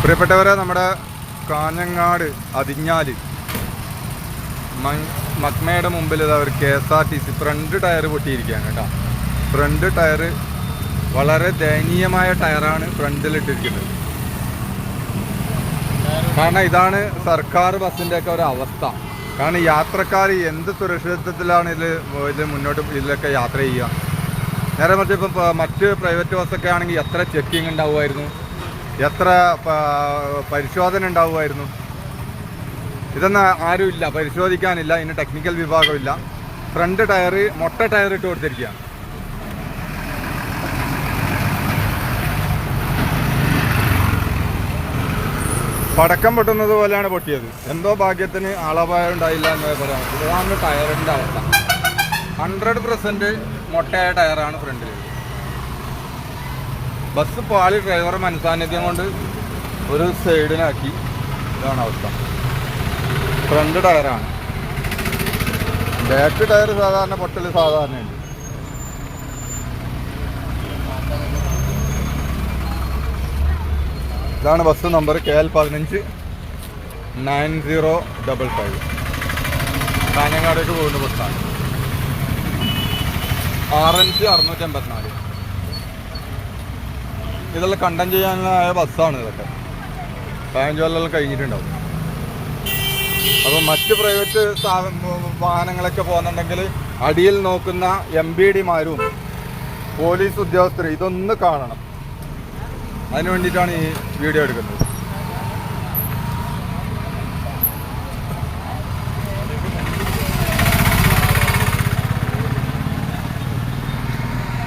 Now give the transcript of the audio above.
പ്രിയപ്പെട്ടവരെ, നമ്മുടെ കാഞ്ഞങ്ങാട് അതിഞ്ഞാൽ മക്മയുടെ മുമ്പിൽ ഒരു KSRTC ഫ്രണ്ട് ടയർ പൊട്ടിയിരിക്കുകയാണ് കേട്ടോ. ഫ്രണ്ട് ടയർ വളരെ ദയനീയമായ ടയറാണ് ഫ്രണ്ടിലിട്ടിരിക്കുന്നത്. കാരണം ഇതാണ് സർക്കാർ ബസ്സിൻ്റെയൊക്കെ ഒരു അവസ്ഥ. കാരണം യാത്രക്കാർ എന്ത് സുരക്ഷിതത്വത്തിലാണ് ഇതിൽ മുന്നോട്ട് ഇതിലൊക്കെ യാത്ര ചെയ്യുക. നേരെ മറിച്ച് ഇപ്പം മറ്റ് പ്രൈവറ്റ് ബസ്സൊക്കെ ആണെങ്കിൽ എത്ര ചെക്കിങ് ഉണ്ടാവുമായിരുന്നു, എത്ര പരിശോധന ഉണ്ടാവുമായിരുന്നു. ഇതൊന്നും ആരുമില്ല, പരിശോധിക്കാനില്ല, ഇതിന് ടെക്നിക്കൽ വിഭാഗമില്ല. ഫ്രണ്ട് ടയർ മൊട്ട ടയർ ഇട്ട് കൊടുത്തിരിക്കുകയാണ്. പടക്കം പൊട്ടുന്നത് പോലെയാണ് പൊട്ടിയത്. എന്തോ ഭാഗ്യത്തിന് ആളപായം ഉണ്ടായില്ല എന്ന് പറയാൻ പറ്റും. ഇതാണ് ടയറിൻ്റെ അവസ്ഥ. 100% മൊട്ടയായ ടയറാണ് ഫ്രണ്ടിൽ. ബസ് പാളി ഡ്രൈവർ മനസാന്നിധ്യം കൊണ്ട് ഒരു സൈഡിനാക്കി. ഇതാണ് അവസ്ഥ. ഫ്രണ്ട് ടയറാണ്. ബാക്ക് ടയർ സാധാരണ പൊട്ടൽ സാധാരണയുണ്ട്. ഇതാണ് ബസ് നമ്പർ KL15 9055. കാഞ്ഞങ്ങാടേക്ക് പോകുന്ന ബസ്സാണ്. RNC 684. ഇതെല്ലാം കണ്ടം ചെയ്യാനായ ബസ്സാണ്. ഇതൊക്കെ 15 കൊല്ലം കഴിഞ്ഞിട്ടുണ്ടാവും. അപ്പോൾ മറ്റ് പ്രൈവറ്റ് വാഹനങ്ങളൊക്കെ പോകുന്നുണ്ടെങ്കിൽ അടിയിൽ നോക്കുന്ന MBDമാരും പോലീസ് ഉദ്യോഗസ്ഥരും ഇതൊന്ന് കാണണം. അതിനു വേണ്ടിയിട്ടാണ് ഈ വീഡിയോ എടുക്കുന്നത്.